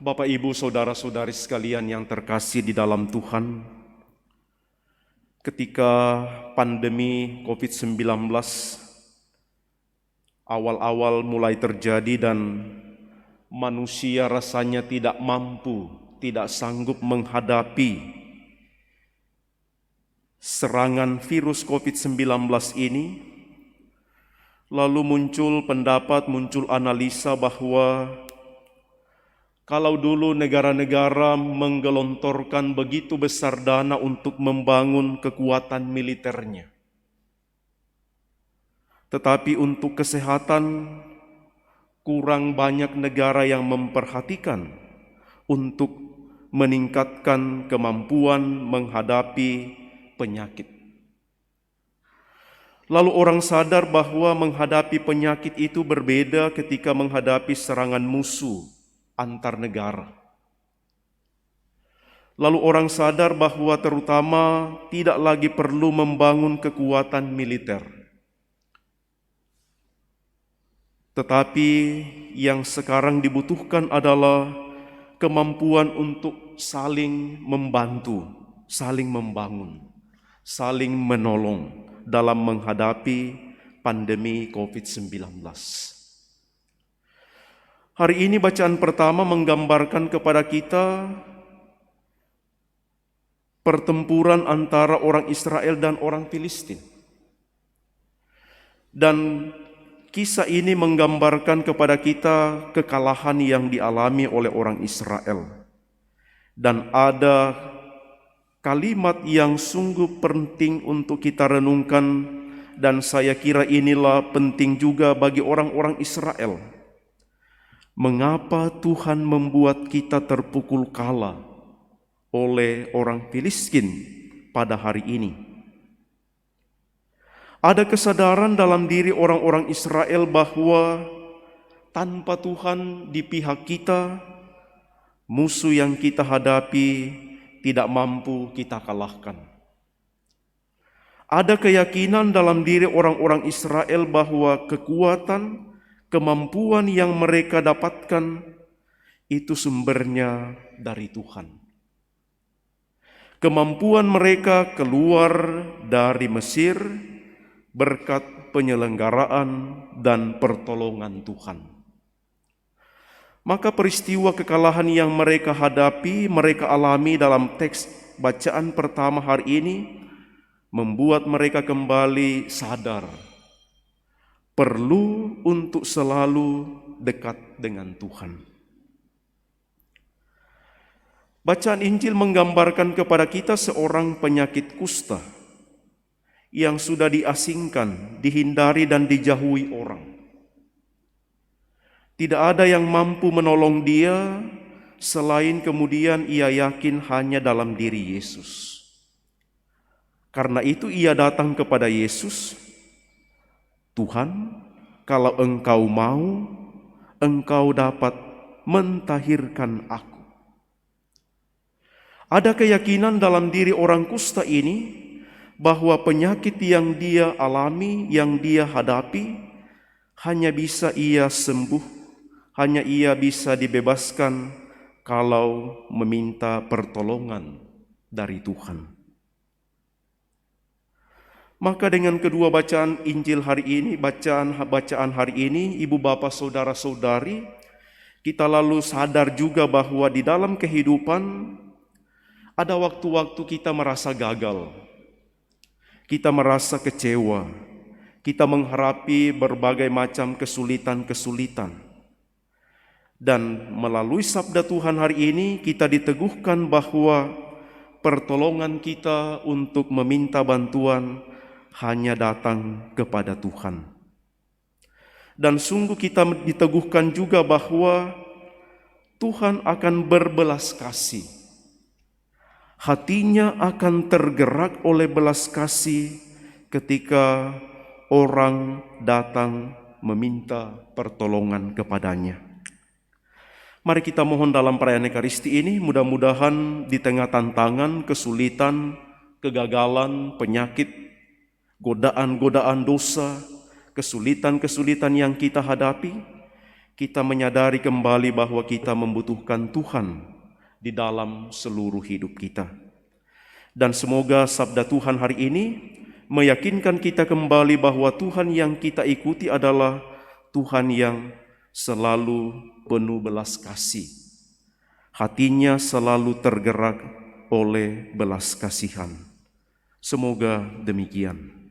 Bapak, Ibu, saudara-saudari sekalian yang terkasih di dalam Tuhan, ketika pandemi COVID-19 awal-awal mulai terjadi dan manusia rasanya tidak mampu, tidak sanggup menghadapi serangan virus COVID-19 ini, lalu muncul pendapat, muncul analisa bahwa kalau dulu negara-negara menggelontorkan begitu besar dana untuk membangun kekuatan militernya, tetapi untuk kesehatan kurang banyak negara yang memperhatikan untuk meningkatkan kemampuan menghadapi penyakit. Lalu orang sadar bahwa menghadapi penyakit itu berbeda ketika menghadapi serangan musuh antar negara. Lalu orang sadar bahwa terutama tidak lagi perlu membangun kekuatan militer, tetapi yang sekarang dibutuhkan adalah kemampuan untuk saling membantu, saling membangun, saling menolong dalam menghadapi pandemi COVID-19. Hari ini bacaan pertama menggambarkan kepada kita pertempuran antara orang Israel dan orang Filistin. Dan kisah ini menggambarkan kepada kita kekalahan yang dialami oleh orang Israel. Dan ada kalimat yang sungguh penting untuk kita renungkan, dan saya kira inilah penting juga bagi orang-orang Israel. Mengapa Tuhan membuat kita terpukul kalah oleh orang Filistin pada hari ini? Ada kesadaran dalam diri orang-orang Israel bahwa tanpa Tuhan di pihak kita, musuh yang kita hadapi tidak mampu kita kalahkan. Ada keyakinan dalam diri orang-orang Israel bahwa kekuatan, kemampuan yang mereka dapatkan itu sumbernya dari Tuhan. Kemampuan mereka keluar dari Mesir berkat penyelenggaraan dan pertolongan Tuhan. Maka peristiwa kekalahan yang mereka hadapi, mereka alami dalam teks bacaan pertama hari ini, membuat mereka kembali sadar perlu untuk selalu dekat dengan Tuhan. Bacaan Injil menggambarkan kepada kita seorang penyakit kusta yang sudah diasingkan, dihindari dan dijauhi orang. Tidak ada yang mampu menolong dia selain kemudian ia yakin hanya dalam diri Yesus. Karena itu ia datang kepada Yesus. Tuhan, kalau Engkau mau, Engkau dapat mentahirkan aku. Ada keyakinan dalam diri orang kusta ini bahwa penyakit yang dia alami, yang dia hadapi, hanya bisa ia sembuh, hanya ia bisa dibebaskan kalau meminta pertolongan dari Tuhan. Maka dengan kedua bacaan Injil hari ini, bacaan hari ini, ibu bapak saudara-saudari, kita lalu sadar juga bahwa di dalam kehidupan ada waktu-waktu kita merasa gagal, kita merasa kecewa, kita menghadapi berbagai macam kesulitan-kesulitan. Dan melalui sabda Tuhan hari ini kita diteguhkan bahwa pertolongan kita untuk meminta bantuan hanya datang kepada Tuhan. Dan sungguh kita diteguhkan juga bahwa Tuhan akan berbelas kasih. Hatinya akan tergerak oleh belas kasih ketika orang datang meminta pertolongan kepadanya. Mari kita mohon dalam perayaan Ekaristi ini, mudah-mudahan di tengah tantangan, kesulitan, kegagalan, penyakit, godaan-godaan dosa, kesulitan-kesulitan yang kita hadapi, kita menyadari kembali bahwa kita membutuhkan Tuhan di dalam seluruh hidup kita. Dan semoga sabda Tuhan hari ini meyakinkan kita kembali bahwa Tuhan yang kita ikuti adalah Tuhan yang selalu penuh belas kasih. Hatinya selalu tergerak oleh belas kasihan. Semoga demikian.